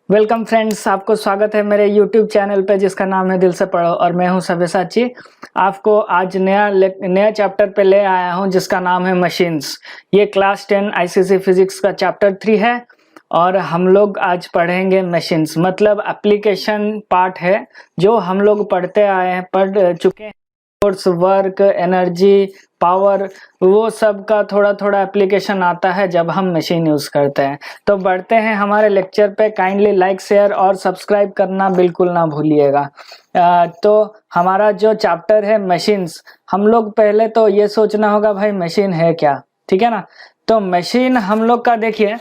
Welcome friends, आपको स्वागत है मेरे YouTube चैनल पे जिसका नाम है दिल से पढ़ो और मैं हूं सब्यसाची। आपको आज नया चैप्टर पे ले आया हूं जिसका नाम है मशीन्स। ये क्लास 10 ICSE फिजिक्स का चैप्टर 3 है और हम लोग आज पढ़ेंगे मशीन्स, मतलब एप्लीकेशन पार्ट है जो हम लोग पढ़ते आए हैं, पढ़ चुके हैं। फोर्स, वर्क, एनर्जी, पावर, वो सब का थोड़ा थोड़ा एप्लीकेशन आता है जब हम मशीन यूज करते हैं। तो बढ़ते हैं हमारे लेक्चर पे। काइंडली लाइक, शेयर और सब्सक्राइब करना बिल्कुल ना भूलिएगा। तो हमारा जो चैप्टर है मशीन्स, हम लोग पहले तो ये सोचना होगा भाई मशीन है क्या, ठीक है ना। तो मशीन हम लोग का देखिए,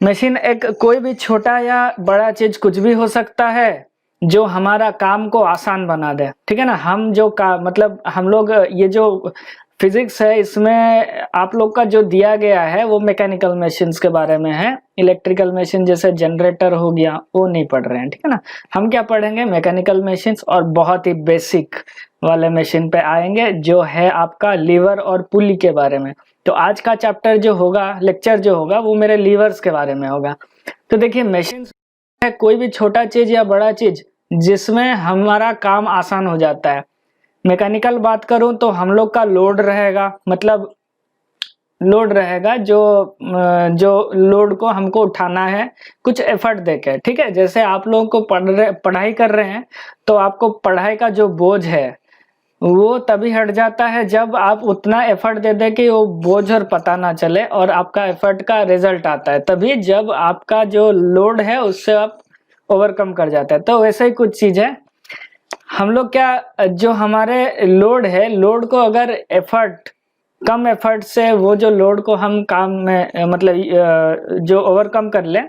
मशीन एक कोई भी छोटा या बड़ा चीज कुछ भी हो सकता है जो हमारा काम को आसान बना दे, ठीक है ना। हम जो का मतलब हम लोग ये जो फिजिक्स है इसमें आप लोग का जो दिया गया है वो मैकेनिकल मशीन्स के बारे में है। इलेक्ट्रिकल मशीन जैसे जनरेटर हो गया वो नहीं पढ़ रहे हैं, ठीक है ना। हम क्या पढ़ेंगे, मैकेनिकल मशीन्स, और बहुत ही बेसिक वाले मशीन पे आएंगे जो है आपका लीवर और पुली के बारे में। तो आज का चैप्टर जो होगा, लेक्चर जो होगा वो मेरे लीवर्स के बारे में होगा। तो देखिए, मशीन है कोई भी छोटा चीज या बड़ा चीज जिसमें हमारा काम आसान हो जाता है। मैकेनिकल बात करूं तो हम लोग का लोड रहेगा, मतलब लोड रहेगा जो लोड को हमको उठाना है कुछ एफर्ट देके, ठीक है। जैसे आप लोगों को पढ़ाई कर रहे हैं तो आपको पढ़ाई का जो बोझ है वो तभी हट जाता है जब आप उतना एफर्ट दे दे कि वो बोझ और पता ना चले और आपका एफर्ट का रिजल्ट आता है, तभी जब आपका जो लोड है उससे आप ओवरकम कर जाते हैं। तो वैसे ही कुछ चीज है, हम लोग क्या जो हमारे लोड है, लोड को अगर एफर्ट, कम एफर्ट से वो जो लोड को हम काम में मतलब जो ओवरकम कर ले,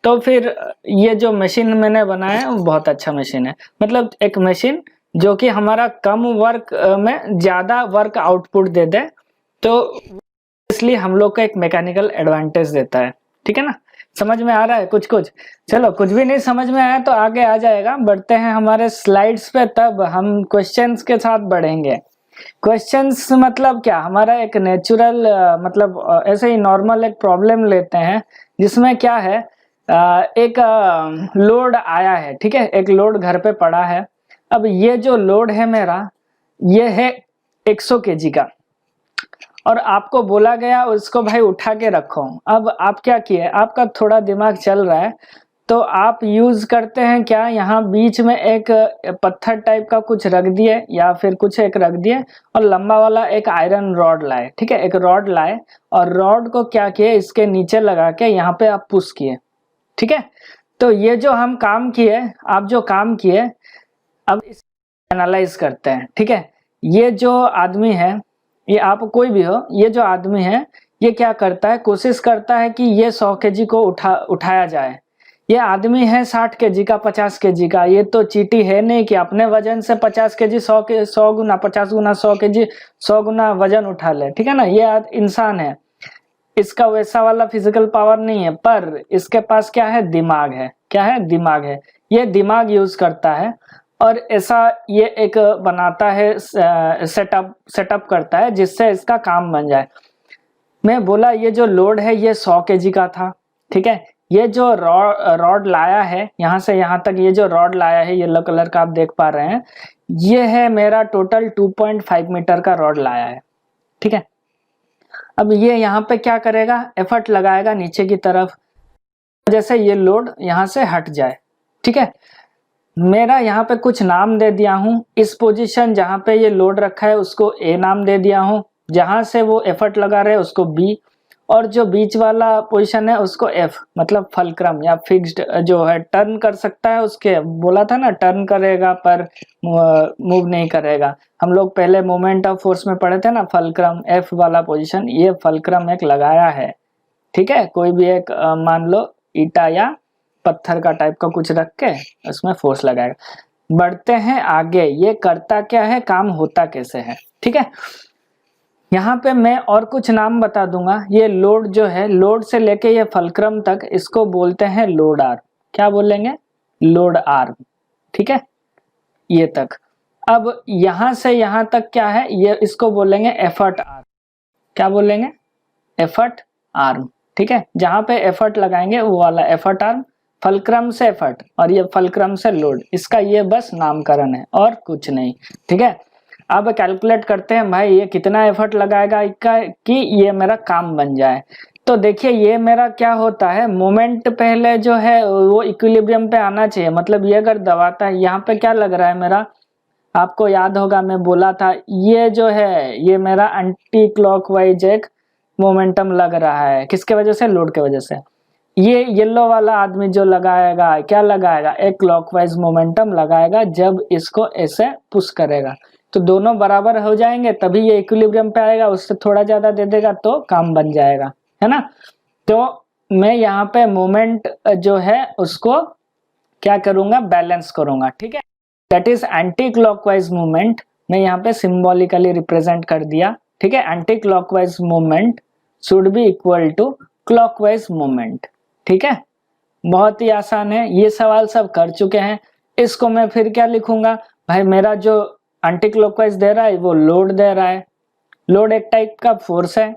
तो फिर ये जो मशीन मैंने बनाया है वो बहुत अच्छा मशीन है। मतलब एक मशीन जो कि हमारा कम वर्क में ज्यादा वर्क आउटपुट दे दे, तो इसलिए हम लोग को एक मैकेनिकल एडवांटेज देता है, ठीक है ना। समझ में आ रहा है कुछ कुछ? चलो, कुछ भी नहीं समझ में आया तो आगे आ जाएगा। बढ़ते हैं हमारे स्लाइड्स पे, तब हम क्वेश्चंस के साथ बढ़ेंगे। क्वेश्चंस मतलब क्या, हमारा एक नेचुरल मतलब ऐसे ही नॉर्मल एक प्रॉब्लम लेते हैं जिसमें क्या है, एक लोड आया है, ठीक है। एक लोड घर पे पड़ा है। अब ये जो लोड है मेरा, ये है 100 kg का और आपको बोला गया उसको भाई उठा के रखो। अब आप क्या किए, आपका थोड़ा दिमाग चल रहा है तो आप यूज करते हैं क्या, यहाँ बीच में एक पत्थर टाइप का कुछ रख दिए या फिर कुछ एक रख दिए और लंबा वाला एक आयरन रॉड लाए, ठीक है। एक रॉड लाए और रॉड को क्या किए, इसके नीचे लगा के यहाँ पे आप पुश किए, ठीक है। तो ये जो हम काम किए, आप जो काम किए, अब इस एनालाइज करते हैं, ठीक है। ये जो आदमी है, ये आप कोई भी हो, ये जो आदमी है ये क्या करता है, कोशिश करता है कि ये 100 kg को उठाया जाए। ये आदमी है 60 kg का, 50 kg का। ये तो चीटी है नहीं कि अपने वजन से 50 kg 100 गुना 50 गुना 100 kg 100 गुना वजन उठा ले, ठीक है ना। ये इंसान है, इसका वैसा वाला फिजिकल पावर नहीं है, पर इसके पास क्या है, दिमाग है। क्या है, दिमाग है। ये दिमाग यूज करता है और ऐसा ये एक बनाता है, सेटअप करता है जिससे इसका काम बन जाए। मैं बोला ये जो लोड है ये 100 kg का था, ठीक है। ये जो रॉड लाया है यहाँ से यहाँ तक, ये जो रॉड लाया है येलो कलर का आप देख पा रहे हैं, ये है मेरा टोटल 2.5 मीटर का रॉड लाया है, ठीक है। अब ये यहाँ पे क्या करेगा, एफर्ट लगाएगा नीचे की तरफ, जैसे ये लोड यहाँ से हट जाए, ठीक है। मेरा यहाँ पे कुछ नाम दे दिया हूँ। इस पोजीशन जहाँ पे ये लोड रखा है उसको ए नाम दे दिया हूँ, जहां से वो एफर्ट लगा रहे हैं उसको बी, और जो बीच वाला पोजीशन है उसको एफ, मतलब फलक्रम या फिक्स्ड जो है, टर्न कर सकता है उसके, बोला था ना टर्न करेगा पर मूव नहीं करेगा। हम लोग पहले मोमेंट ऑफ फोर्स में पढ़े थे ना, फलक्रम एफ वाला पोजीशन, ये फलक्रम एक लगाया है, ठीक है। कोई भी एक मान लो ईटा या पत्थर का टाइप का कुछ रख के उसमें फोर्स लगाएगा। बढ़ते हैं आगे, ये करता क्या है, काम होता कैसे है, ठीक है। यहाँ पे मैं और कुछ नाम बता दूंगा। ये लोड जो है, लोड से लेके ये फलक्रम तक, इसको बोलते हैं लोड आर्म। क्या बोलेंगे, लोड आर्म, ठीक है, ये तक। अब यहां से यहां तक क्या है, ये इसको बोलेंगे एफर्ट आर्म। क्या बोलेंगे, एफर्ट आर्म, ठीक है। जहां पे एफर्ट लगाएंगे वो वाला एफर्ट आर्म, फलक्रम से एफर्ट और ये फलक्रम से लोड, इसका ये बस नामकरण है और कुछ नहीं। ठीक है, अब कैलकुलेट करते हैं भाई ये कितना एफर्ट लगाएगा इसका कि ये मेरा काम बन जाए। तो देखिए ये मेरा क्या होता है, मोमेंट पहले जो है वो इक्विलिब्रियम पे आना चाहिए, मतलब ये अगर दबाता है, यहाँ पे क्या लग रहा है मेरा, आपको याद होगा मैं बोला था ये जो है ये मेरा एंटी क्लॉकवाइज एक मोमेंटम लग रहा है, किसके वजह से, लोड के वजह से। ये येलो वाला आदमी जो लगाएगा क्या लगाएगा, एक क्लॉकवाइज मोमेंटम लगाएगा जब इसको ऐसे पुश करेगा, तो दोनों बराबर हो जाएंगे तभी ये इक्विलिब्रियम पे आएगा, उससे थोड़ा ज्यादा दे देगा तो काम बन जाएगा, है ना। तो मैं यहाँ पे मोमेंट जो है उसको क्या करूंगा, बैलेंस करूंगा। ठीक है, that is anticlockwise movement, मैं यहाँ पे सिंबॉलिकली रिप्रेजेंट कर दिया। ठीक है, anticlockwise movement should be equal to clockwise movement. ठीक है, बहुत ही आसान है, ये सवाल सब कर चुके हैं। इसको मैं फिर क्या लिखूंगा भाई, मेरा जो एंटी क्लॉकवाइज दे रहा है वो लोड दे रहा है, लोड एक टाइप का फोर्स है।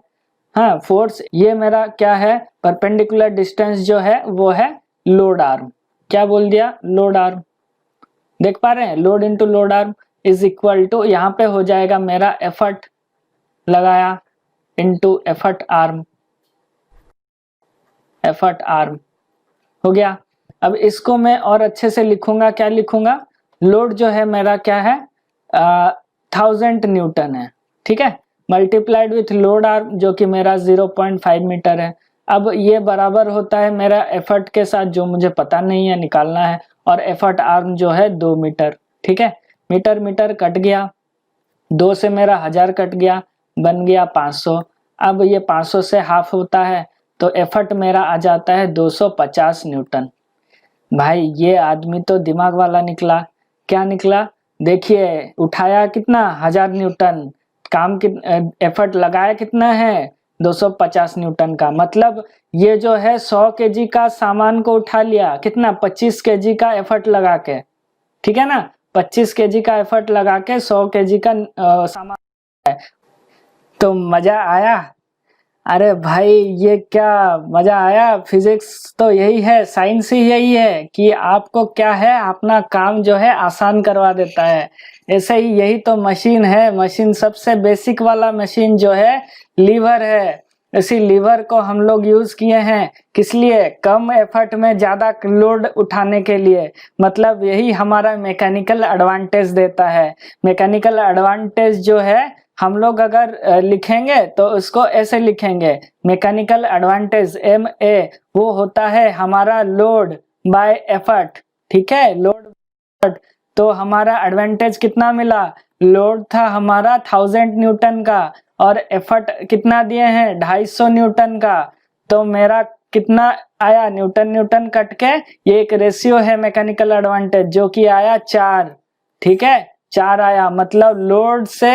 हाँ, फोर्स ये मेरा क्या है, परपेंडिकुलर डिस्टेंस जो है वो है लोड आर्म। क्या बोल दिया, लोड आर्म, देख पा रहे हैं, load into load arm is equal to, यहाँ पे हो जाएगा मेरा एफर्ट लगाया into effort arm, effort arm हो गया। अब इसको मैं और अच्छे से लिखूंगा, क्या लिखूंगा, लोड जो है मेरा क्या है 1000 न्यूटन है। ठीक है, मल्टीप्लाइड विथ लोड आर्म जो कि मेरा 0.5 मीटर है। अब ये बराबर होता है मेरा एफर्ट के साथ जो मुझे पता नहीं है, निकालना है, और एफर्ट आर्म जो है 2 मीटर। ठीक है, मीटर मीटर कट गया, 2 से मेरा 1000 कट गया, बन गया 500। अब ये 500 से हाफ होता है तो एफर्ट मेरा आ जाता है 250 न्यूटन। भाई ये आदमी तो दिमाग वाला निकला, क्या निकला, देखिए उठाया कितना 1000 न्यूटन, काम कि एफर्ट लगाया कितना है 250 न्यूटन का, मतलब ये जो है 100 केजी का सामान को उठा लिया, कितना 25 केजी का एफर्ट लगा के। ठीक है ना, 25 केजी का एफर्ट लगा के 100 केजी का सामान है। तो मजा आया, अरे भाई ये क्या मजा आया, फिजिक्स तो यही है, साइंस ही यही है कि आपको क्या है, अपना काम जो है आसान करवा देता है। ऐसे ही यही तो मशीन है, मशीन सबसे बेसिक वाला मशीन जो है लीवर है, इसी लीवर को हम लोग यूज किए हैं किस लिए, कम एफर्ट में ज्यादा लोड उठाने के लिए, मतलब यही हमारा मैकेनिकल एडवांटेज देता है। मैकेनिकल एडवांटेज जो है हम लोग अगर लिखेंगे तो उसको ऐसे लिखेंगे, मैकेनिकल एडवांटेज MA वो होता है हमारा लोड बाय एफर्ट। ठीक है, लोड एफर्ट, तो हमारा एडवांटेज कितना मिला, लोड था हमारा 1000 न्यूटन का और एफर्ट कितना दिए हैं 250 न्यूटन का, तो मेरा कितना आया, न्यूटन न्यूटन कट के ये एक रेशियो है मैकेनिकल एडवांटेज जो कि आया 4। ठीक है, 4 आया, मतलब लोड से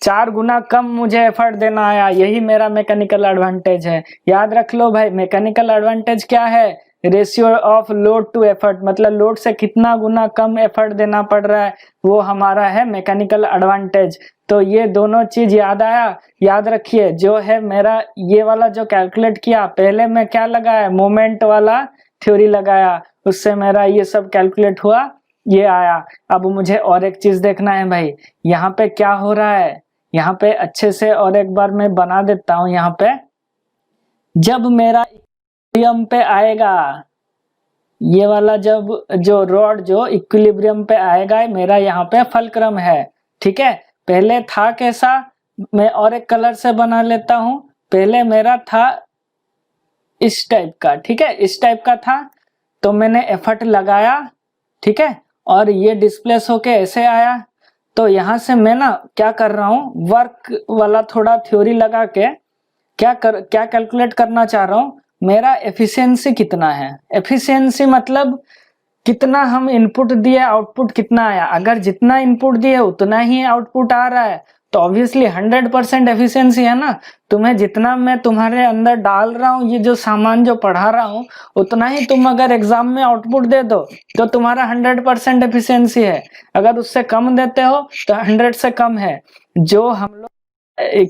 4 गुना कम मुझे एफर्ट देना आया, यही मेरा मैकेनिकल एडवांटेज है। याद रख लो भाई, मैकेनिकल एडवांटेज क्या है, ratio of load to effort, मतलब लोड से कितना गुना कम एफर्ट देना पड़ रहा है वो हमारा है मैकेनिकल एडवांटेज। तो ये दोनों चीज याद आया, याद रखिए, जो है मेरा ये वाला जो कैलकुलेट किया, पहले मैं क्या लगाया, मोमेंट वाला थ्योरी लगाया, उससे मेरा ये सब कैलकुलेट हुआ, ये आया। अब मुझे और एक चीज देखना है भाई, यहाँ पे क्या हो रहा है, यहाँ पे अच्छे से और एक बार मैं बना देता हूं। यहाँ पे जब मेरा इक्विलिब्रियम पे आएगा, ये वाला जब जो रॉड जो इक्विलिब्रियम पे आएगा, मेरा यहाँ पे फलक्रम है। ठीक है, पहले था कैसा, मैं और एक कलर से बना लेता हूं, पहले मेरा था इस टाइप का। ठीक है, इस टाइप का था, तो मैंने एफर्ट लगाया, ठीक है, और ये डिस्प्लेस होके ऐसे आया। तो यहां से मैं ना क्या कर रहा हूं, वर्क वाला थोड़ा थ्योरी लगा के क्या कैलकुलेट करना चाह रहा हूं, मेरा एफिशिएंसी कितना है। एफिशिएंसी मतलब कितना हम इनपुट दिए, आउटपुट कितना आया। अगर जितना इनपुट दिए उतना ही आउटपुट आ रहा है तो ऑब्वियसली 100% एफिशिएंसी है ना। तुम्हें जितना मैं तुम्हारे अंदर डाल रहा हूँ, ये जो सामान जो पढ़ा रहा हूँ, उतना ही तुम अगर एग्जाम में आउटपुट दे दो तो तुम्हारा 100% एफिशिएंसी है। अगर उससे कम देते हो तो 100 से कम है। जो हम लोग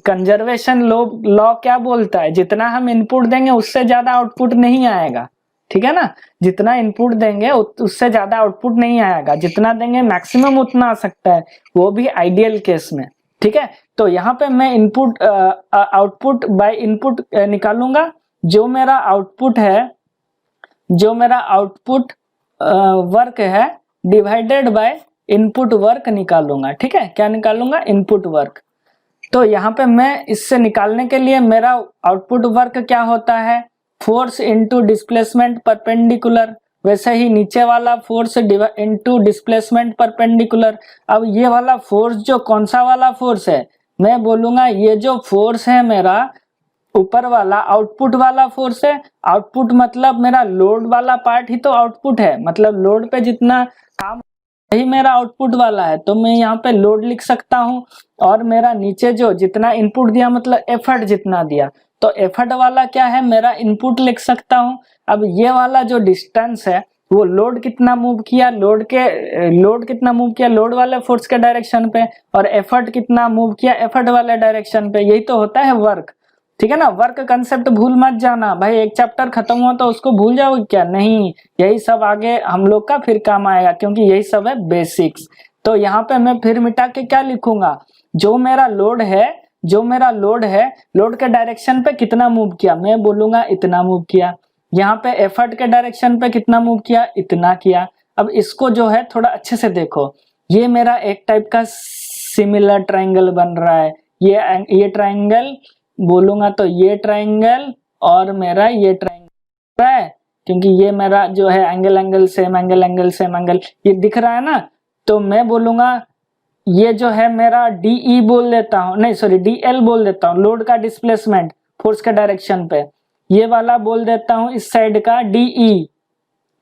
कंजर्वेशन लॉ क्या बोलता है, जितना हम इनपुट देंगे उससे ज्यादा आउटपुट नहीं आएगा। ठीक है ना। जितना इनपुट देंगे उससे ज्यादा आउटपुट नहीं आएगा, जितना देंगे मैक्सिमम उतना आ सकता है, वो भी आइडियल केस में। ठीक है, तो यहाँ पे मैं इनपुट आउटपुट बाय इनपुट निकालूंगा। जो मेरा आउटपुट है, जो मेरा आउटपुट वर्क है डिवाइडेड बाय इनपुट वर्क निकालूंगा। ठीक है, क्या निकालूंगा? Input work. तो यहाँ पे मैं इससे निकालने के लिए मेरा आउटपुट वर्क क्या होता है? Force into displacement perpendicular. वैसे ही नीचे वाला फोर्स इनटू डिस्प्लेसमेंट परपेंडिकुलर। अब ये वाला फोर्स जो कौन सा वाला फोर्स है? मैं बोलूंगा ये जो फोर्स है मेरा ऊपर वाला आउटपुट वाला फोर्स है। आउटपुट मतलब मेरा लोड वाला पार्ट ही तो आउटपुट है, मतलब लोड पे जितना काम यही मेरा आउटपुट वाला है, तो मैं यहाँ पे लोड लिख सकता हूँ। और मेरा नीचे जो जितना इनपुट दिया मतलब एफर्ट जितना दिया, तो एफर्ट वाला क्या है? मेरा इनपुट लिख सकता हूँ। अब ये वाला जो डिस्टेंस है वो लोड कितना मूव किया, लोड कितना मूव किया लोड वाले फोर्स के डायरेक्शन पे, और एफर्ट कितना मूव किया एफर्ट वाले डायरेक्शन पे। यही तो होता है वर्क। ठीक है ना, वर्क कंसेप्ट भूल मत जाना भाई। एक चैप्टर खत्म हुआ तो उसको भूल जाओगे क्या? नहीं, यही सब आगे हम लोग का फिर काम आएगा, क्योंकि यही सब है बेसिक्स। तो यहाँ पे मैं फिर मिटा के क्या लिखूंगा? जो मेरा लोड है, लोड के डायरेक्शन पे कितना मूव किया, मैं बोलूंगा इतना मूव किया। यहाँ पे एफर्ट के डायरेक्शन पे कितना मूव किया, इतना किया। अब इसको जो है थोड़ा अच्छे से देखो, ये मेरा एक टाइप का सिमिलर ट्रायंगल बन रहा है। ये ट्रायंगल बोलूंगा तो ये ट्रायंगल और मेरा ये ट्रायंगल है, क्योंकि ये मेरा जो है एंगल सेम एंगल ये दिख रहा है ना। तो मैं बोलूंगा ये जो है मेरा डीई बोल देता हूँ, नहीं सॉरी डीएल बोल देता हूँ, लोड का डिस्प्लेसमेंट फोर्स के डायरेक्शन पे। ये वाला बोल देता हूँ इस साइड का डीई।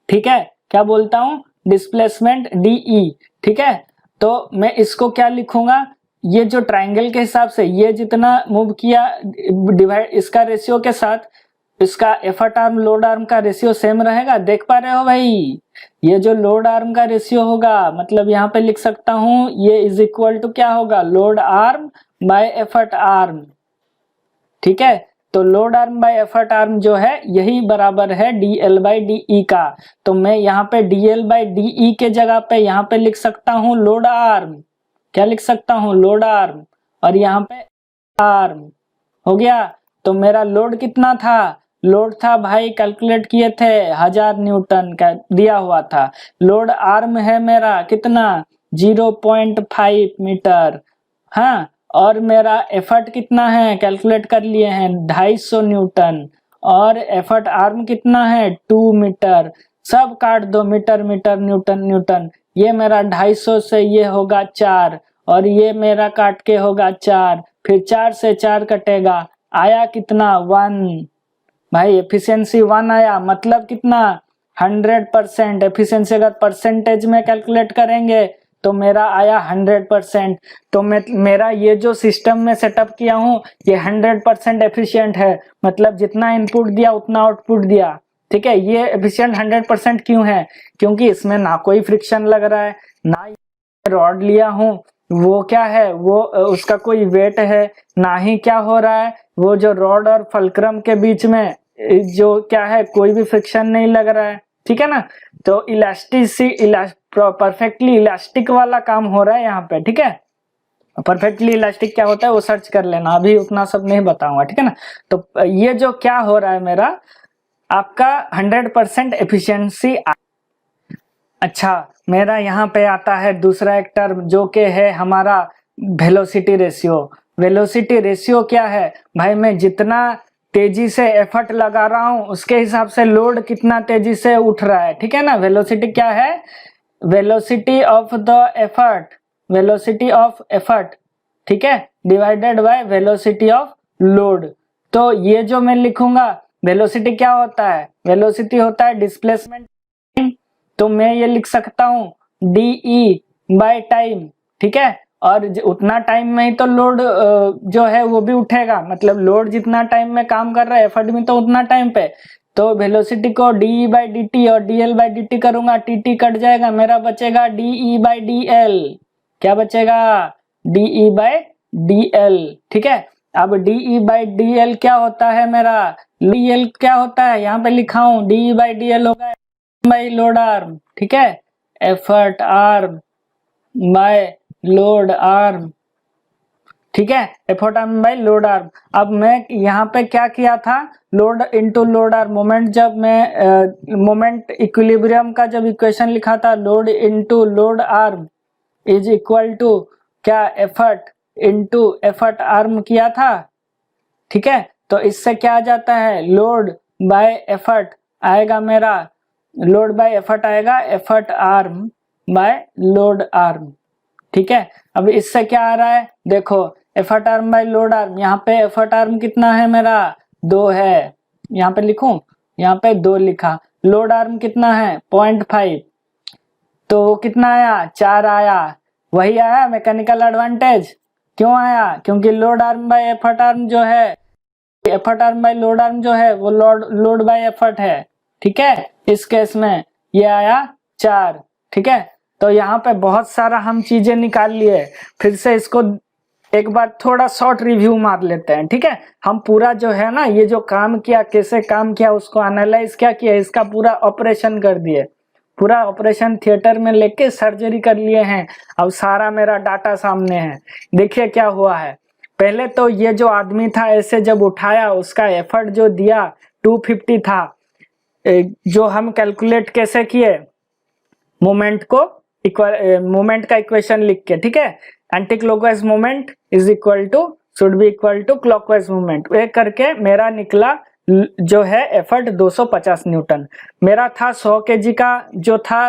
ठीक है, क्या बोलता हूँ? Displacement DE. ठीक है, तो मैं इसको क्या लिखूंगा? ये जो ट्रायंगल के हिसाब से ये जितना मूव किया डिवाइड इसका रेशियो के साथ इसका एफर्ट आर्म लोड आर्म का रेशियो सेम रहेगा। देख पा रहे हो भाई? ये जो लोड आर्म का रेशियो होगा, मतलब यहाँ पे लिख सकता हूँ ये इज इक्वल टू क्या होगा? Load arm bye effort arm. ठीक है, तो load arm bye effort arm जो है यही बराबर है डीएल बाय डीई का। तो मैं यहाँ पे डीएल बाय डीई के जगह पे यहाँ पे लिख सकता हूँ लोड आर्म। क्या लिख सकता हूँ? Load arm. और यहाँ पे आर्म हो गया। तो मेरा लोड कितना था? लोड था भाई कैलकुलेट किए थे 1000 न्यूटन का दिया हुआ था। लोड आर्म है मेरा कितना? 0.5 मीटर। हाँ, और मेरा एफर्ट कितना है? कैलकुलेट कर लिए हैं 250 न्यूटन। और एफर्ट आर्म कितना है? 2 मीटर। सब काट दो, मीटर मीटर न्यूटन न्यूटन। ये मेरा 250 से ये होगा 4, और ये मेरा काट के होगा 4, फिर 4 से 4 कटेगा, आया कितना? 1। भाई एफिशिएंसी 1 आया, मतलब कितना? 100%। एफिशिएंसी अगर परसेंटेज में कैलकुलेट करेंगे तो मेरा आया 100%। तो मेरा ये जो सिस्टम में सेटअप किया हूँ ये 100% एफिशिएंट है, मतलब जितना इनपुट दिया उतना आउटपुट दिया। ठीक है, ये एफिशिएंट 100% क्यों है? क्योंकि इसमें ना कोई फ्रिक्शन लग रहा है, ना रॉड लिया हूँ वो क्या है, वो उसका कोई वेट है, ना ही क्या हो रहा है, वो जो रॉड और फल्क्रम के बीच में जो क्या है कोई भी फ्रिक्शन नहीं लग रहा है। ठीक है ना, तो परफेक्टली इलास्टिक वाला काम हो रहा है यहाँ पे। ठीक है, परफेक्टली इलास्टिक क्या होता है वो सर्च कर लेना, अभी उतना सब नहीं बताऊंगा। ठीक है ना, तो ये जो क्या हो रहा है मेरा आपका 100% एफिशिएंसी। अच्छा, मेरा यहाँ पे आता है दूसरा एक टर्म जो कि है हमारा वेलोसिटी रेशियो। वेलोसिटी रेशियो क्या है भाई? मैं जितना तेजी से एफर्ट लगा रहा हूँ उसके हिसाब से लोड कितना तेजी से उठ रहा है। ठीक है ना, वेलोसिटी क्या है? Velocity of the effort, velocity of effort. ठीक है, divided by velocity of load. तो ये जो मैं लिखूंगा वेलोसिटी क्या होता है? वेलोसिटी होता है डिस्प्लेसमेंट। तो मैं ये लिख सकता हूँ डीई बाय टाइम। ठीक है, और उतना टाइम में ही तो लोड जो है वो भी उठेगा, मतलब लोड जितना टाइम में काम कर रहा है एफर्ट में तो उतना टाइम पे। तो वेलोसिटी को डीई बाय डी और डीएल बाय डी करूंगा, टी कट जाएगा, मेरा बचेगा डीई बाय डीएल। क्या बचेगा? DE by DL. ठीक है, अब DE बाई DL क्या होता है मेरा, DL क्या होता है यहाँ पे लिखा हूं, DE बाई DL होगा बाई लोड आर्म, ठीक है, effort arm by load arm, ठीक है, effort arm by load arm. अब मैं यहाँ पे क्या किया था, load into load arm, moment, जब मैं मोमेंट इक्विलिब्रियम का जब इक्वेशन लिखा था, load into load arm is equal to क्या, एफर्ट इनटू एफर्ट आर्म किया था, ठीक है। तो इससे क्या आ जाता है, लोड बाय एफर्ट आएगा मेरा, लोड बाय एफर्ट आएगा effort arm by load arm, ठीक है। अब इससे क्या आ रहा है, देखो effort arm by load arm, यहाँ पे एफर्ट आर्म कितना है मेरा, 2 है, यहाँ पे लिखूं, यहाँ पे 2 लिखा, लोड आर्म कितना है 0.5, तो वो कितना आया, 4 आया, वही आया मैकेनिकल एडवांटेज। क्यों आया, क्योंकि load arm bye effort arm जो है, effort arm by load arm जो है वो लोड बाय एफर्ट है, ठीक है। इस केस में ये आया 4, ठीक है। तो यहाँ पे बहुत सारा हम चीजें निकाल लिए, फिर से इसको एक बार थोड़ा शॉर्ट रिव्यू मार लेते हैं, ठीक है। हम पूरा जो है ना, ये जो काम किया, कैसे काम किया, उसको एनालाइज क्या किया, इसका पूरा ऑपरेशन कर दिए, पूरा ऑपरेशन थिएटर में लेके सर्जरी कर लिए हैं। अब सारा मेरा डाटा सामने है, देखिए क्या हुआ है। पहले तो ये जो आदमी था ऐसे जब उठाया, उसका एफर्ट जो दिया 250 था, जो हम कैलकुलेट कैसे किए, मोमेंट को मोमेंट का इक्वेशन लिख के, ठीक है, anti clockwise moment is equal to should be equal to clockwise moment, ये करके मेरा निकला जो है एफर्ट 250 न्यूटन। मेरा था 100 केजी का जो था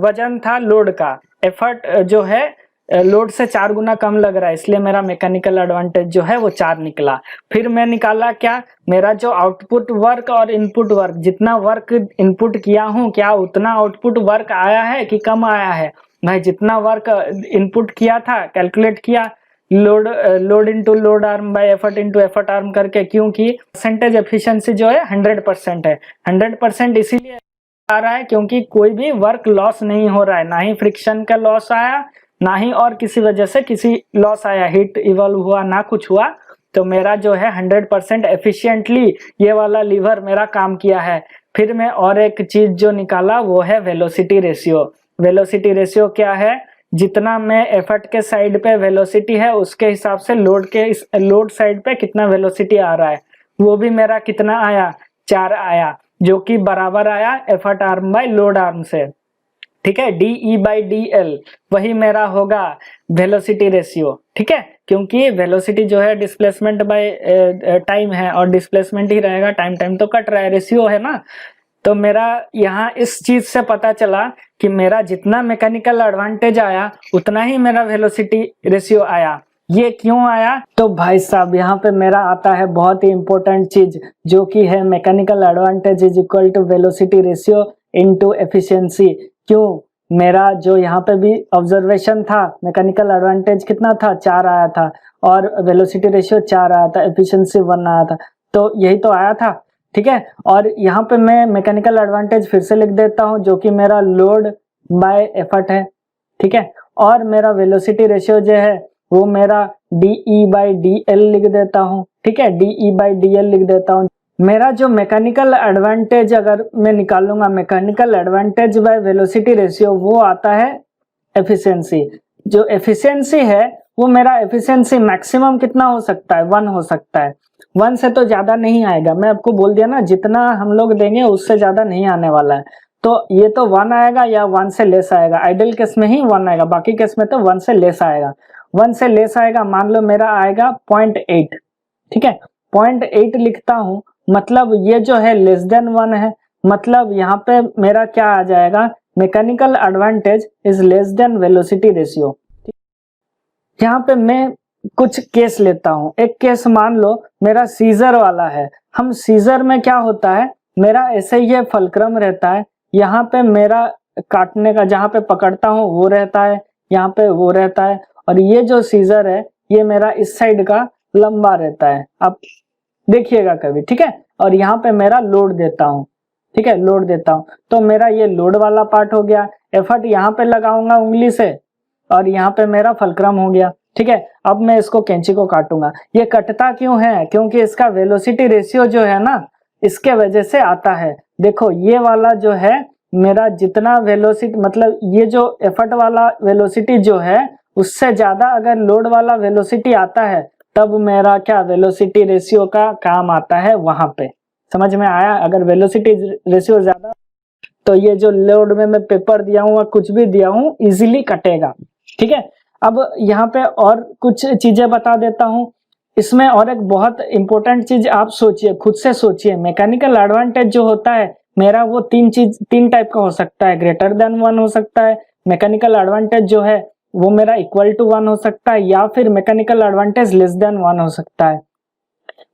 वजन था लोड का, एफर्ट जो है लोड से 4 गुना कम लग रहा है, इसलिए मेरा मैकेनिकल एडवांटेज जो है वो 4 निकला। फिर मैं निकाला क्या, मेरा जो आउटपुट वर्क और इनपुट वर्क, जितना वर्क इनपुट किया हूं क्या उतना आउटपुट वर्क आया है कि कम आया है। मैं जितना वर्क इनपुट किया था कैलकुलेट किया, load into load arm bye effort into effort arm करके, क्योंकि परसेंटेज एफिशिएंसी जो है 100% है। 100% इसीलिए आ रहा है क्योंकि कोई भी वर्क लॉस नहीं हो रहा है, ना ही फ्रिक्शन का लॉस आया, ना ही और किसी वजह से किसी लॉस आया, हीट इवॉल्व हुआ, ना कुछ हुआ। तो मेरा जो है 100% एफिशिएंटली ये वाला लीवर मेरा काम किया है। फिर मैं और एक चीज जो निकाला वो है वेलोसिटी रेशियो। वेलोसिटी रेशियो क्या है, जितना मैं एफर्ट के साइड पे वेलोसिटी है उसके हिसाब से लोड साइड पे कितना वेलोसिटी आ रहा है, वो भी मेरा कितना आया, 4 आया, जो कि बराबर आया effort arm by load arm से, ठीक है। DE बाई DL वही मेरा होगा वेलोसिटी रेशियो, ठीक है, क्योंकि वेलोसिटी जो है डिस्प्लेसमेंट बाय टाइम है और डिस्प्लेसमेंट ही रहेगा, टाइम तो कट रहा है, रेशियो है ना। तो मेरा यहाँ इस चीज से पता चला कि मेरा जितना मैकेनिकल एडवांटेज आया उतना ही मेरा वेलोसिटी रेशियो आया। ये क्यों आया, तो भाई साहब यहाँ पे मेरा आता है बहुत ही इंपॉर्टेंट चीज, जो कि है mechanical advantage is equal to velocity ratio into efficiency. क्यों, मेरा जो यहाँ पे भी ऑब्जर्वेशन था, मैकेनिकल एडवांटेज कितना था, 4 आया था, और वेलोसिटी रेशियो 4 आया था, एफिशिएंसी 1 आया था, तो यही तो आया था, ठीक है। और यहाँ पे मैं मैकेनिकल एडवांटेज फिर से लिख देता हूँ, जो कि मेरा लोड बाय एफर्ट है, ठीक है, और मेरा वेलोसिटी रेशियो जो है वो मेरा DE बाई DL लिख देता हूँ, ठीक है, DE बाई DL लिख देता हूँ। मेरा जो मैकेनिकल एडवांटेज अगर मैं निकालूंगा, mechanical advantage by velocity ratio, वो आता है एफिशिएंसी। जो एफिशिएंसी है वो मेरा एफिशिएंसी मैक्सिमम कितना हो सकता है, 1 हो सकता है, 1 से तो ज्यादा नहीं आएगा। मैं आपको बोल दिया ना, जितना हम लोग देंगे उससे ज्यादा नहीं आने वाला है। तो ये तो 1 आएगा या 1 से लेस आएगा, आइडियल केस में ही 1 आएगा, बाकी केस में तो 1 से लेस आएगा। 1 से लेस आएगा, मान लो मेरा आएगा 0.8, ठीक है, 0.8 लिखता हूं, मतलब ये जो है लेस देन 1 है, मतलब यहाँ पे मेरा क्या आ जाएगा, mechanical advantage is less than velocity ratio. यहाँ पे मैं कुछ केस लेता हूँ। एक केस मान लो मेरा सीजर वाला है। हम सीजर में क्या होता है, मेरा ऐसे ही फलक्रम रहता है, यहाँ पे मेरा काटने का जहाँ पे पकड़ता हूँ वो रहता है, यहाँ पे वो रहता है, और ये जो सीजर है ये मेरा इस साइड का लंबा रहता है, आप देखिएगा कभी, ठीक है। और यहाँ पे मेरा लोड देता हूँ, ठीक है, लोड देता हूँ, तो मेरा ये लोड वाला पार्ट हो गया। एफर्ट यहाँ पे लगाऊंगा उंगली से और यहाँ पे मेरा फलक्रम हो गया, ठीक है। अब मैं इसको कैंची को काटूंगा। ये कटता क्यों है? क्योंकि इसका वेलोसिटी रेशियो जो है ना, इसके वजह से आता है। देखो ये वाला जो है मेरा जितना वेलोसिटी, मतलब ये जो एफर्ट वाला वेलोसिटी जो है उससे ज्यादा अगर लोड वाला वेलोसिटी आता है तब मेरा क्या वेलोसिटी रेशियो का काम आता है वहां पे। समझ में आया? अगर वेलोसिटी रेशियो ज्यादा तो ये जो लोड में मैं पेपर दिया हूँ या कुछ भी दिया हूँ इजीली कटेगा। ठीक है। अब यहाँ पे और कुछ चीजें बता देता हूँ। इसमें और एक बहुत इंपॉर्टेंट चीज आप सोचिए, खुद से सोचिए। मैकेनिकल एडवांटेज जो होता है मेरा वो तीन टाइप का हो सकता है। ग्रेटर देन 1 हो सकता है, मैकेनिकल एडवांटेज जो है वो मेरा इक्वल टू 1 हो सकता है, या फिर मैकेनिकल एडवांटेज लेस देन 1 हो सकता है।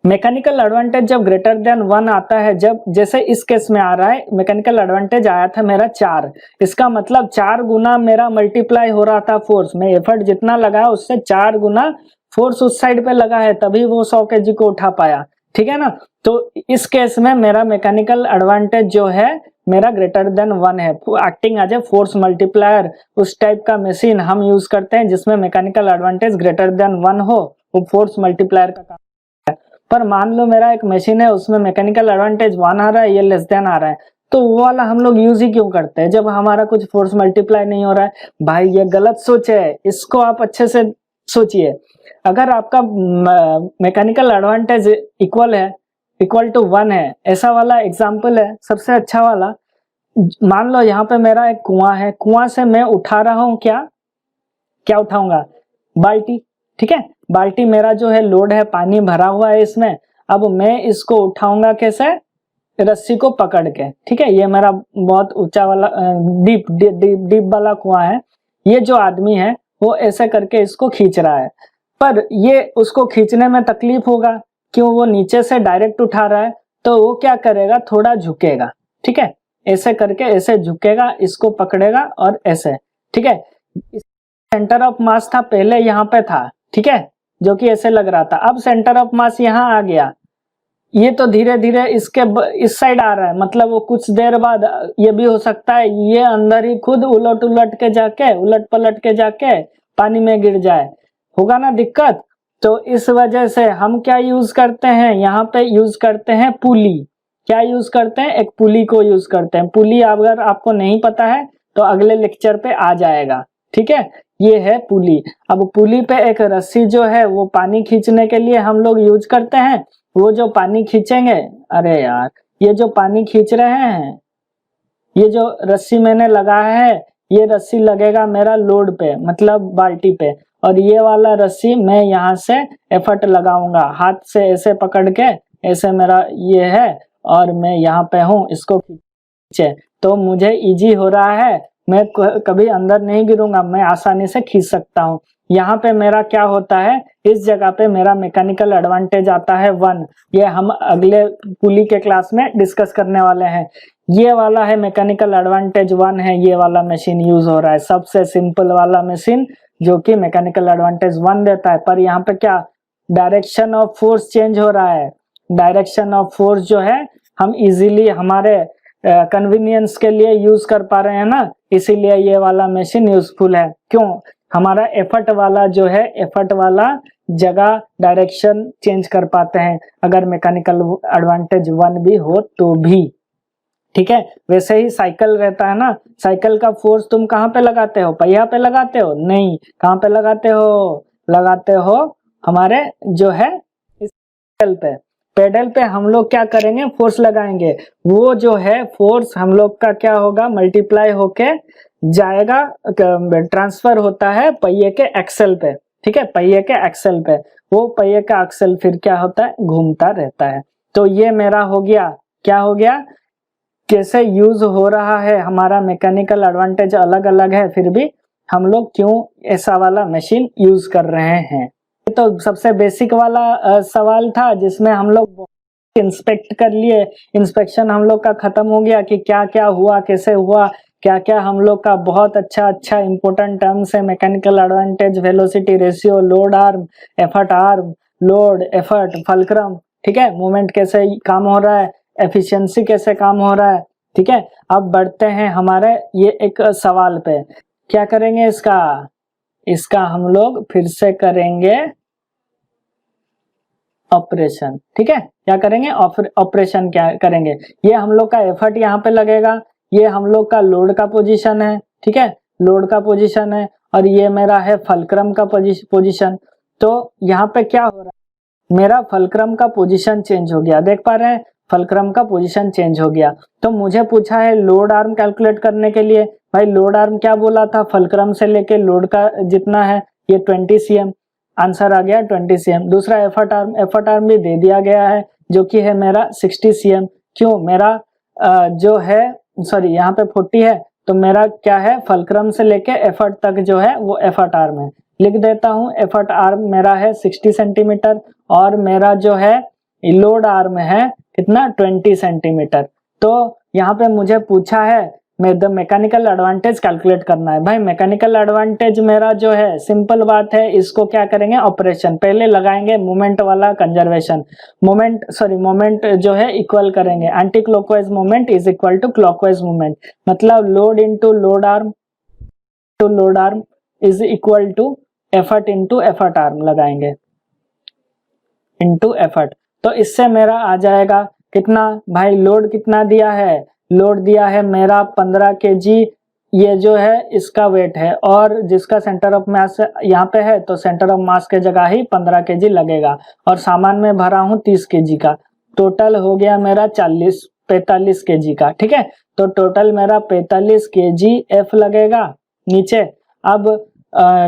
मैकेनिकल एडवांटेज जब ग्रेटर देन 1 आता है, जब जैसे इस केस में आ रहा है, मैकेनिकल एडवांटेज आया था मेरा 4, इसका मतलब 4 गुना मेरा मल्टीप्लाई हो रहा था फोर्स। मैं एफर्ट जितना लगाया उससे 4 गुना फोर्स उस साइड पे लगा है, तभी वो 100 kg को उठा पाया। ठीक है ना। तो इस केस में मेरा मैकेनिकल एडवांटेज जो है मेरा ग्रेटर देन 1 है। Acting as a force multiplier, उस टाइप का मशीन हम यूज करते हैं जिसमें मैकेनिकल एडवांटेज ग्रेटर देन 1 हो, वो फोर्स मल्टीप्लायर का काम। पर मान लो मेरा एक मशीन है उसमें मैकेनिकल एडवांटेज 1 आ रहा है, ये लेस देन आ रहा है, तो वो वाला हम लोग यूज ही क्यों करते हैं जब हमारा कुछ फोर्स मल्टीप्लाई नहीं हो रहा है? भाई ये गलत सोच है, इसको आप अच्छे से सोचिए। अगर आपका मैकेनिकल एडवांटेज इक्वल टू 1 है, ऐसा वाला एग्जांपल है सबसे अच्छा वाला। मान लो यहाँ पे मेरा एक कुआं है, कुआं से मैं उठा रहा हूँ क्या उठाऊंगा? बाल्टी। ठीक है। बाल्टी मेरा जो है लोड है, पानी भरा हुआ है इसमें। अब मैं इसको उठाऊंगा कैसे? रस्सी को पकड़ के। ठीक है। ये मेरा बहुत ऊंचा वाला डीप वाला कुआं है। ये जो आदमी है वो ऐसे करके इसको खींच रहा है, पर ये उसको खींचने में तकलीफ होगा, क्यों? वो नीचे से डायरेक्ट उठा रहा है, तो वो क्या करेगा? थोड़ा झुकेगा। ठीक है। ऐसे करके ऐसे झुकेगा, इसको पकड़ेगा और ऐसे। ठीक है। सेंटर ऑफ मास था पहले यहाँ पे था, ठीक है, जो कि ऐसे लग रहा था। अब सेंटर ऑफ मास यहाँ आ गया, ये तो धीरे धीरे इसके इस साइड आ रहा है, मतलब वो कुछ देर बाद ये भी हो सकता है ये अंदर ही खुद उलट पलट के जाके पानी में गिर जाए। होगा ना दिक्कत? तो इस वजह से हम क्या यूज करते हैं यहाँ पे? यूज करते हैं पुली। क्या यूज करते हैं? एक पुली को यूज करते हैं। पुली अगर आपको नहीं पता है तो अगले लेक्चर पे आ जाएगा। ठीक है। ये है पुली। अब पुली पे एक रस्सी जो है वो पानी खींचने के लिए हम लोग यूज करते हैं। वो जो पानी खींचेंगे, अरे यार ये जो पानी खींच रहे हैं, ये जो रस्सी मैंने लगाया है, ये रस्सी लगेगा मेरा लोड पे, मतलब बाल्टी पे, और ये वाला रस्सी मैं यहाँ से एफर्ट लगाऊंगा, हाथ से ऐसे पकड़ के, ऐसे मेरा ये है और मैं यहाँ पे हूँ, इसको खींचे तो मुझे इजी हो रहा है, मैं कभी अंदर नहीं गिरूंगा, मैं आसानी से खींच सकता हूँ। यहाँ पे मेरा क्या होता है? इस जगह पे मेरा मैकेनिकल एडवांटेज आता है 1। ये हम अगले पुली के क्लास में डिस्कस करने वाले हैं। ये वाला है मैकेनिकल एडवांटेज 1 है, ये वाला मशीन यूज हो रहा है, सबसे सिंपल वाला मशीन जो कि मैकेनिकल एडवांटेज 1 देता है। पर यहाँ पे क्या? डायरेक्शन ऑफ फोर्स चेंज हो रहा है। डायरेक्शन ऑफ फोर्स जो है हम इजीली हमारे कन्वीनियंस के लिए यूज कर पा रहे हैं ना, इसीलिए ये वाला मशीन यूजफुल है। क्यों? हमारा एफर्ट वाला जो है, एफर्ट वाला जगह डायरेक्शन चेंज कर पाते हैं अगर मैकेनिकल एडवांटेज 1 भी हो तो भी। ठीक है। वैसे ही साइकिल रहता है ना, साइकिल का फोर्स तुम कहाँ पे लगाते हो? पहिया पे लगाते हो? नहीं, कहाँ पे लगाते हो? लगाते हो हमारे जो है इस पेडल पे। पेडल पे हम लोग क्या करेंगे? फोर्स लगाएंगे। वो जो है फोर्स हम लोग का क्या होगा? मल्टीप्लाई होके जाएगा, ट्रांसफर होता है पहिए के एक्सल पे। ठीक है। पहिए के एक्सल पे, वो पहिए का एक्सल फिर क्या होता है? घूमता रहता है। तो ये मेरा हो गया, क्या हो गया? कैसे यूज हो रहा है हमारा मैकेनिकल एडवांटेज अलग अलग है, फिर भी हम लोग क्यों ऐसा वाला मशीन यूज कर रहे हैं। तो सबसे बेसिक वाला सवाल था जिसमें हम लोग इंस्पेक्ट कर लिए। इंस्पेक्शन हम लोग का खत्म हो गया कि क्या क्या हुआ, कैसे हुआ, क्या क्या हम लोग का बहुत अच्छा इंपॉर्टेंट टर्म्स है। Mechanical advantage, velocity ratio, load arm, load, effort, fulcrum. ठीक है। मूवमेंट कैसे काम हो रहा है, एफिशिएंसी कैसे काम हो रहा है। ठीक है। अब बढ़ते हैं हमारे ये एक सवाल पे। क्या करेंगे इसका? इसका हम लोग फिर से करेंगे ऑपरेशन। ठीक है, क्या करेंगे? ऑपरेशन क्या करेंगे? ये हम लोग का एफर्ट यहाँ पे लगेगा, ये हम लोग का लोड का पोजीशन है। ठीक है, लोड का पोजीशन है, और ये मेरा है फलक्रम का पोजीशन। तो यहाँ पे क्या हो रहा है, मेरा फलक्रम का पोजीशन चेंज हो गया। देख पा रहे हैं, फलक्रम का पोजीशन चेंज हो गया। तो मुझे पूछा है लोड आर्म कैलकुलेट करने के लिए। भाई लोड आर्म क्या बोला था, फलक्रम से लेके लोड का जितना है ये 20 cm, आंसर आ गया 20 cm। दूसरा एफर्ट आर्म भी दे दिया गया है, जो कि है मेरा 60 cm। क्यों? मेरा जो है सॉरी यहाँ पे 40 है, तो मेरा क्या है, फलक्रम से लेके एफर्ट तक जो है वो एफर्ट आर्म है। लिख देता हूँ, एफर्ट आर्म मेरा है 60 सेंटीमीटर, और मेरा जो है लोड आर्म है कितना, 20 सेंटीमीटर। तो यहाँ पे मुझे पूछा है द मैकेनिकल एडवांटेज कैलकुलेट करना है। भाई मैकेनिकल एडवांटेज मेरा जो है सिंपल बात है, इसको क्या करेंगे, ऑपरेशन। पहले लगाएंगे मोमेंट वाला कंजर्वेशन, मोमेंट जो है इक्वल करेंगे। Anti clockwise moment is equal to clockwise moment, मतलब load into load arm is equal to effort into effort arm लगाएंगे, इनटू एफर्ट। तो इससे मेरा आ जाएगा कितना, भाई लोड कितना दिया है, लोड दिया है मेरा 15 kg, ये जो है इसका वेट है, और जिसका सेंटर ऑफ मास यहाँ पे है, तो सेंटर ऑफ मास के जगह ही 15 kg लगेगा, और सामान में भरा हूँ 30 kg का। टोटल हो गया मेरा 45 kg का। ठीक है, तो टोटल मेरा 45 kg एफ लगेगा नीचे। अब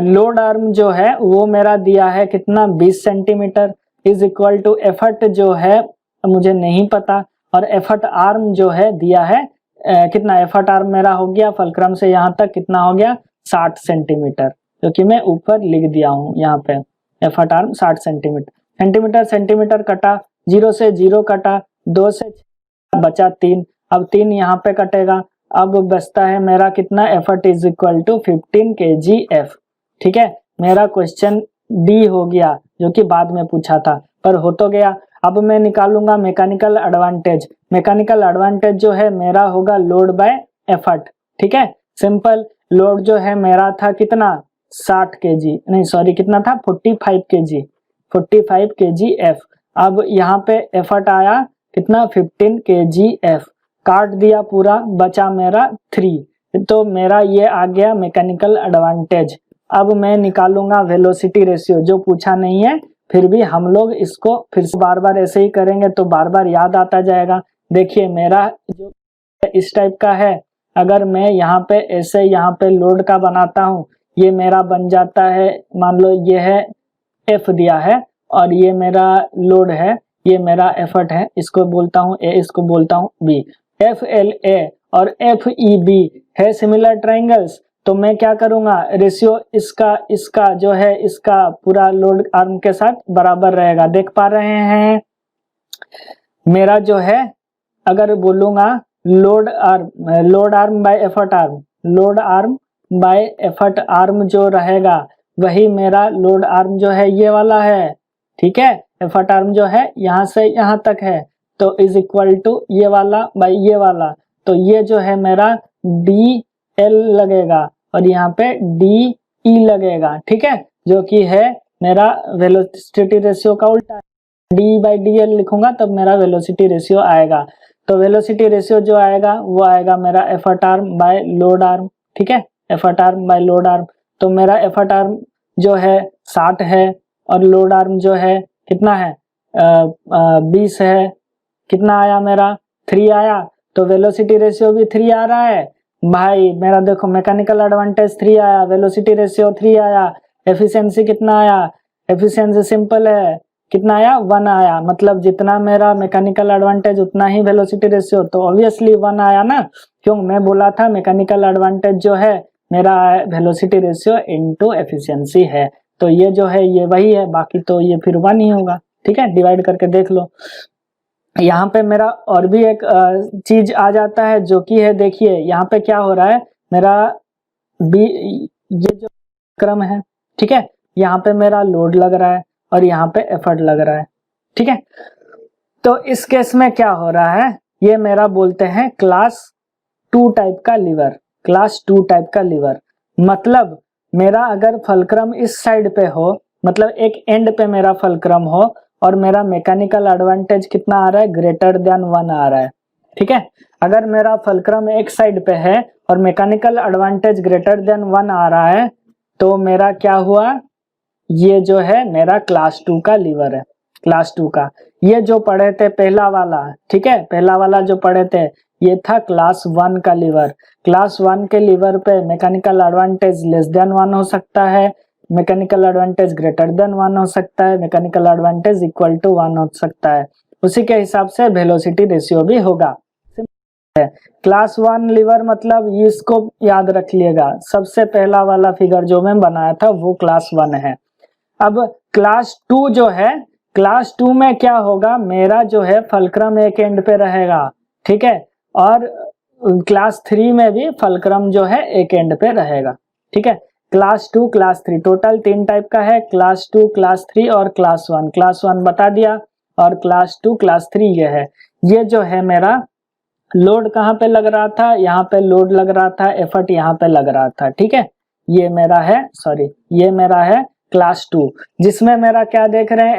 लोड आर्म जो है वो मेरा दिया है कितना, 20 centimetre, is equal to effort जो है मुझे नहीं पता, और एफर्ट आर्म जो है दिया है कितना, एफर्ट आर्म मेरा हो गया फलक्रम से यहाँ तक कितना हो गया, 60 सेंटीमीटर, जो कि मैं ऊपर लिख दिया हूँ यहाँ पे। एफर्ट आर्म 60 सेंटीमीटर, सेंटीमीटर कटा, 0 से 0 कटा, 2 से 6 बचा 3, अब 3 यहाँ पे कटेगा। अब बचता है मेरा कितना, effort is equal to 15 kg f. ठीक है, मेरा क्वेश्चन डी हो गया, जो कि बाद में पूछा था, पर हो तो गया। अब मैं निकालूंगा मैकेनिकल एडवांटेज। मैकेनिकल एडवांटेज जो है मेरा होगा लोड बाय एफर्ट। ठीक है, सिंपल। लोड जो है मेरा था कितना, 60 kg, नहीं सॉरी कितना था, 45 kg एफ। अब यहाँ पे एफर्ट आया कितना, 15 kg एफ, काट दिया पूरा, बचा मेरा 3। तो मेरा ये आ गया मैकेनिकल एडवांटेज। अब मैं निकालूंगा वेलोसिटी रेशियो, जो पूछा नहीं है, फिर भी हम लोग इसको फिर से बार बार ऐसे ही करेंगे तो बार बार याद आता जाएगा। देखिए मेरा जो इस टाइप का है, अगर मैं यहाँ पे ऐसे यहाँ पे लोड का बनाता हूँ, ये मेरा बन जाता है, मान लो ये है एफ दिया है, और ये मेरा लोड है, ये मेरा एफर्ट है, इसको बोलता हूँ ए, इसको बोलता हूँ बी। एफ एल ए और एफ ई बी है सिमिलर ट्राइंगल्स, तो मैं क्या करूंगा, रेशियो इसका जो है इसका पूरा लोड आर्म के साथ बराबर रहेगा। देख पा रहे हैं, मेरा जो है अगर बोलूंगा load arm bye effort arm, load arm bye effort arm जो रहेगा वही मेरा लोड आर्म जो है ये वाला है। ठीक है, एफर्ट आर्म जो है यहाँ से यहाँ तक है, तो इज इक्वल टू ये वाला बाय ये वाला, तो ये जो है मेरा डी एल लगेगा, और यहाँ पे डी ई लगेगा। ठीक है, जो कि है मेरा वेलोसिटी रेशियो का उल्टा, डी बाई डी एल लिखूंगा तब मेरा वेलोसिटी रेशियो आएगा। तो वेलोसिटी रेशियो जो आएगा वो आएगा मेरा effort arm by load arm. ठीक है, effort arm by load arm. तो मेरा एफर्ट आर्म जो है 60 है, और लोड आर्म जो है कितना है 20 है, कितना आया मेरा 3 आया, तो वेलोसिटी रेशियो भी 3 आ रहा है। भाई मेरा देखो मैकेनिकल एडवांटेज 3 आया, वेलोसिटी रेशियो 3 आया, एफिशिएंसी कितना आया, एफिशिएंसी सिंपल है, कितना आया 1 आया, मतलब जितना मेरा मैकेनिकल एडवांटेज उतना ही वेलोसिटी रेशियो, तो ऑब्वियसली 1 आया ना, क्यों, मैं बोला था मैकेनिकल एडवांटेज जो है मेरा वेलोसिटी रेशियो इनटू एफिशिएंसी है, तो ये जो है ये वही है, बाकी तो ये फिर 1 ही होगा। ठीक है, डिवाइड करके देख लो। यहाँ पे मेरा और भी एक चीज आ जाता है, जो कि है, देखिए यहाँ पे क्या हो रहा है, मेरा बी ये जो क्रम है, ठीक है, यहाँ पे मेरा लोड लग रहा है और यहाँ पे एफर्ट लग रहा है। ठीक है, तो इस केस में क्या हो रहा है, ये मेरा बोलते हैं क्लास 2 टाइप का लीवर, क्लास 2 टाइप का लीवर। मतलब मेरा अगर फलक्रम इस साइड पे हो, मतलब एक एंड पे मेरा फलक्रम हो और मेरा मैकेनिकल एडवांटेज कितना आ रहा है, ग्रेटर देन 1 आ रहा है। ठीक है, अगर मेरा फलक्रम एक साइड पे है और मैकेनिकल एडवांटेज ग्रेटर देन 1 आ रहा है तो मेरा क्या हुआ, ये जो है मेरा क्लास 2 का लीवर है। क्लास 2 का, ये जो पढ़े थे पहला वाला, ठीक है, पहला वाला जो पढ़े थे ये था क्लास 1 का लीवर। क्लास 1 के लीवर पे मैकेनिकल एडवांटेज लेस देन 1 हो सकता है, मैकेनिकल एडवांटेज ग्रेटर देन 1 हो सकता है, मैकेनिकल एडवांटेज इक्वल टू 1 हो सकता है। उसी के हिसाब से वेलोसिटी रेशियो भी होगा। क्लास 1 लीवर मतलब इसको याद रख लिएगा, सबसे पहला वाला फिगर जो मैं बनाया था वो क्लास 1 है। अब क्लास 2 जो है, क्लास 2 में क्या होगा, मेरा जो है फलक्रम एक एंड पे रहेगा, ठीक है, और क्लास 3 में भी फलक्रम जो है एक एंड पे रहेगा। ठीक है, क्लास 2 क्लास 3 टोटल 3 टाइप का है, क्लास 2 क्लास 3 और क्लास 1। क्लास 1 बता दिया और क्लास 2 क्लास 3 ये है। ये जो है मेरा लोड कहाँ पे लग रहा था, यहाँ पे लोड लग रहा था, एफर्ट यहाँ पे लग रहा था। ठीक है, ये मेरा है, सॉरी ये मेरा है क्लास 2, जिसमें मेरा क्या देख रहे हैं,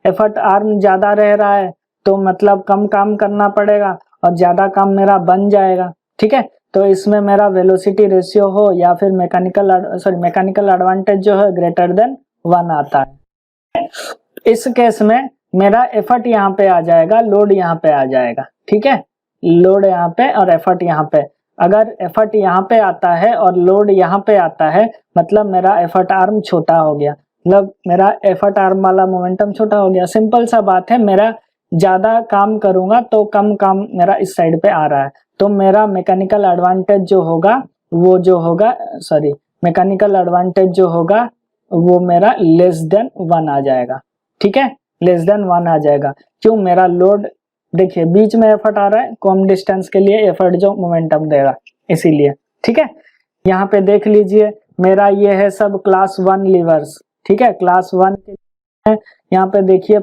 एफर्ट आर्म ज्यादा रह रहा है तो मतलब कम काम करना पड़ेगा और ज्यादा काम मेरा बन जाएगा। ठीक है, तो इसमें मेरा वेलोसिटी रेशियो हो या फिर मैकेनिकल एडवांटेज जो है ग्रेटर देन 1 आता है। इस केस में मेरा एफर्ट यहाँ पे आ जाएगा, लोड यहाँ पे आ जाएगा। ठीक है, लोड यहाँ पे और एफर्ट यहाँ पे। अगर एफर्ट यहाँ पे आता है और लोड यहाँ पे आता है मतलब मेरा एफर्ट आर्म छोटा हो गया, मतलब मेरा एफर्ट आर्म वाला मोमेंटम छोटा हो गया। सिंपल सा बात है, मेरा ज्यादा काम करूंगा तो कम काम मेरा इस साइड पे आ रहा है, तो मेरा मैकेनिकल एडवांटेज जो होगा वो जो होगा, मैकेनिकल एडवांटेज जो होगा वो मेरा लेस देन 1 आ जाएगा। ठीक है, लेस देन 1 आ जाएगा। क्यों, मेरा लोड देखिए बीच में एफर्ट आ रहा है, कम डिस्टेंस के लिए एफर्ट जो मोमेंटम देगा इसीलिए। ठीक है, यहाँ पे देख लीजिए मेरा ये है सब क्लास 1 लीवर्स। ठीक है, क्लास 1 के यहाँ पे देखिए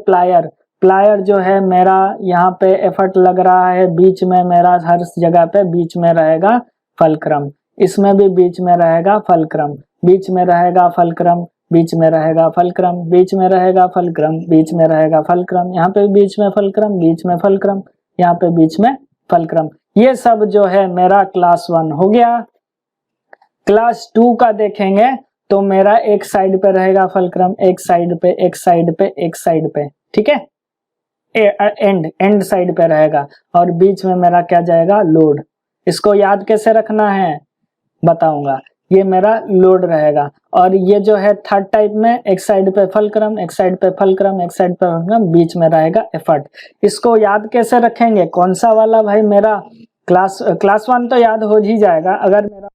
प्लायर जो है मेरा यहाँ पे एफर्ट लग रहा है, बीच में मेरा हर जगह पे बीच में रहेगा फलक्रम, इसमें भी बीच में रहेगा फलक्रम, बीच में रहेगा फलक्रम, बीच में रहेगा फलक्रम, बीच में रहेगा फलक्रम, बीच में रहेगा फलक्रम, यहाँ पे बीच में फलक्रम, बीच में फलक्रम, यहाँ पे बीच में फलक्रम। ये सब जो है मेरा क्लास 1 हो गया। क्लास 2 का देखेंगे तो मेरा एक साइड पे रहेगा फलक्रम, एक साइड पे, एक साइड पे, एक साइड पे। ठीक है, एंड साइड पे रहेगा और बीच में मेरा क्या जाएगा, लोड। इसको याद कैसे रखना है बताऊंगा। ये मेरा लोड रहेगा और ये जो है थर्ड टाइप में एक साइड पे फलक्रम, एक साइड पे फलक्रम, एक साइड पे फलक्रम, बीच में रहेगा एफर्ट। इसको याद कैसे रखेंगे, कौन सा वाला भाई, मेरा क्लास 1 तो याद हो ही जाएगा अगर मेरा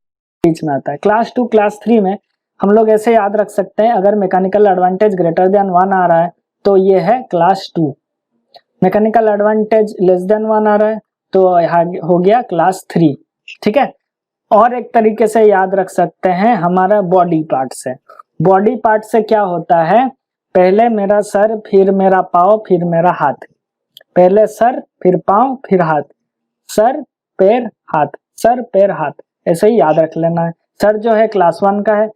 बीच में आता है। क्लास 2 क्लास 3 में हम लोग ऐसे याद रख सकते हैं, अगर मैकेनिकल एडवांटेज ग्रेटर देन 1 आ रहा है तो ये है class 2, mechanical advantage less than 1 आ रहा है तो हो गया क्लास 3। ठीक है, और एक तरीके से याद रख सकते हैं हमारा बॉडी पार्ट से। बॉडी पार्ट से क्या होता है, पहले मेरा सर, फिर मेरा पाँव, फिर मेरा हाथ, पहले सर फिर पाँव फिर हाथ, सर पैर हाथ, सर पैर हाथ, ऐसे ही याद रख लेना है। सर जो है क्लास 1 का है,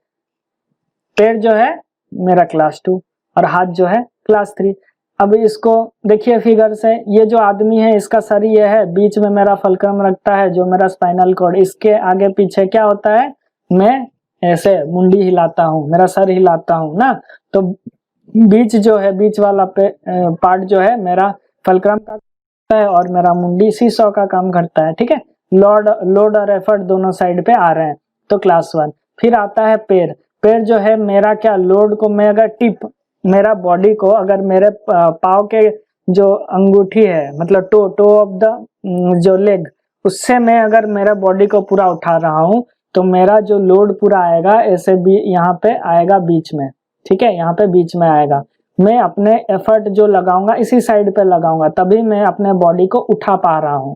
पैर जो है मेरा क्लास 2 और हाथ जो है क्लास 3। अब इसको देखिए फिगर से, ये जो आदमी है इसका सर ये है, बीच में मेरा फलक्रम रखता है जो मेरा स्पाइनल कॉर्ड, इसके आगे पीछे क्या होता है, मैं ऐसे मुंडी हिलाता हूँ, मेरा सर हिलाता हूँ ना, तो बीच जो है, बीच वाला पार्ट जो है मेरा फलक्रम का करता है और मेरा मुंडी सीसॉ का काम करता है। ठीक है, लोड और एफर्ट दोनों साइड पे आ रहे हैं तो क्लास 1। फिर आता है पैर जो है मेरा क्या, लोड को मैं अगर मेरा बॉडी को अगर मेरे पाँव के जो अंगूठी है, मतलब टो ऑफ द जो लेग, उससे मैं अगर मेरा बॉडी को पूरा उठा रहा हूँ तो मेरा जो लोड पूरा आएगा ऐसे भी यहाँ पे आएगा बीच में। ठीक है, यहाँ पे बीच में आएगा, मैं अपने एफर्ट जो लगाऊंगा इसी साइड पे लगाऊंगा, तभी मैं अपने बॉडी को उठा पा रहा हूँ,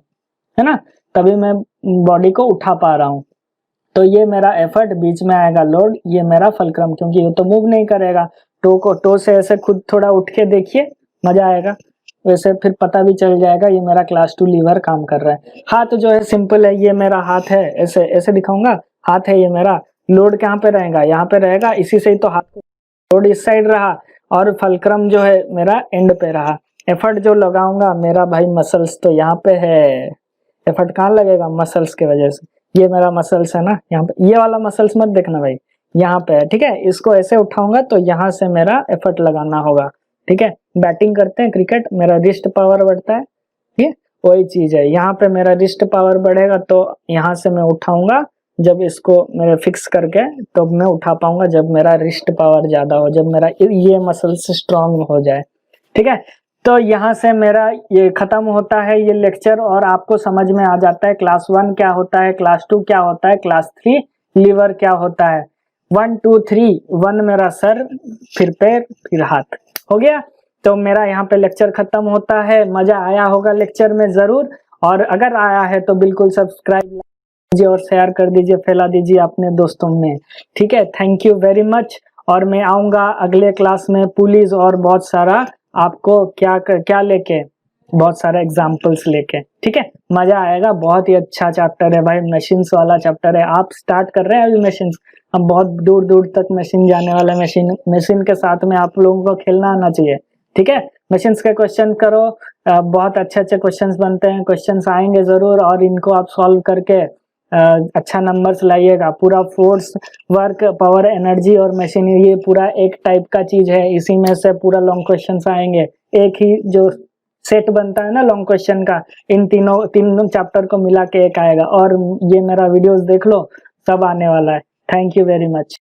है ना, तभी मैं बॉडी को उठा पा रहा हूँ। तो ये मेरा एफर्ट, बीच में आएगा लोड, ये मेरा फलक्रम, क्योंकि ये तो मूव नहीं करेगा, टो से ऐसे खुद थोड़ा उठ के देखिए, मजा आएगा, वैसे फिर पता भी चल जाएगा ये मेरा क्लास 2 लीवर काम कर रहा है। हाथ जो है सिंपल है, ये मेरा हाथ है, ऐसे ऐसे दिखाऊंगा, हाथ है ये मेरा, लोड कहाँ पे रहेगा, यहाँ पे रहेगा, इसी से ही तो हाथ लोड इस साइड रहा और फलक्रम जो है मेरा एंड पे रहा। एफर्ट जो लगाऊंगा मेरा भाई मसल्स तो यहाँ पे है, एफर्ट कहाँ लगेगा, मसल्स के वजह से। ये मेरा मसल्स है ना, यहाँ पे ये वाला मसल्स मत देखना भाई, यहाँ पे है, ठीक है। इसको ऐसे उठाऊंगा तो यहाँ से मेरा एफर्ट लगाना होगा, ठीक है। बैटिंग करते हैं क्रिकेट, मेरा रिस्ट पावर बढ़ता है, ठीक है, वही चीज है। यहाँ पे मेरा रिस्ट पावर बढ़ेगा तो यहाँ से मैं उठाऊंगा, जब इसको मेरे फिक्स करके तो मैं उठा पाऊंगा जब मेरा रिस्ट पावर ज्यादा हो, जब मेरा ये मसल्स स्ट्रांग हो जाए, ठीक है। तो यहाँ से मेरा ये खत्म होता है ये लेक्चर, और आपको समझ में आ जाता है क्लास 1 क्या होता है, क्लास 2 क्या होता है, क्लास 3 लीवर क्या होता है। 1 2 3, 1 मेरा सर, फिर पैर, फिर हाथ, हो गया। तो मेरा यहाँ पे लेक्चर खत्म होता है। मजा आया होगा लेक्चर में जरूर, और अगर आया है तो बिल्कुल सब्सक्राइब कीजिए और शेयर कर दीजिए, फैला दीजिए अपने दोस्तों में, ठीक है। Thank you very much. और मैं आऊंगा अगले क्लास में पुलिस और बहुत सारा आपको क्या लेके, बहुत सारे एग्जाम्पल्स लेके, ठीक है। मजा आएगा, बहुत ही अच्छा चैप्टर है भाई, मशीन्स वाला चैप्टर है। आप स्टार्ट कर रहे हैं अभी मशीन्स, अब बहुत दूर दूर तक मशीन जाने वाला, मशीन के साथ में आप लोगों को खेलना आना चाहिए, ठीक है। मशीन्स के क्वेश्चन करो, बहुत अच्छे अच्छे क्वेश्चंस बनते हैं, क्वेश्चंस आएंगे जरूर, और इनको आप सॉल्व करके अच्छा नंबर्स लाइएगा। पूरा फोर्स, वर्क, पावर, एनर्जी और मशीन, ये पूरा एक टाइप का चीज है, इसी में से पूरा लॉन्ग क्वेश्चंस आएंगे। एक ही जो सेट बनता है ना लॉन्ग क्वेश्चन का, इन तीनों चैप्टर को मिला के एक आएगा। और ये मेरा वीडियोस देख लो, सब आने वाला है। Thank you very much.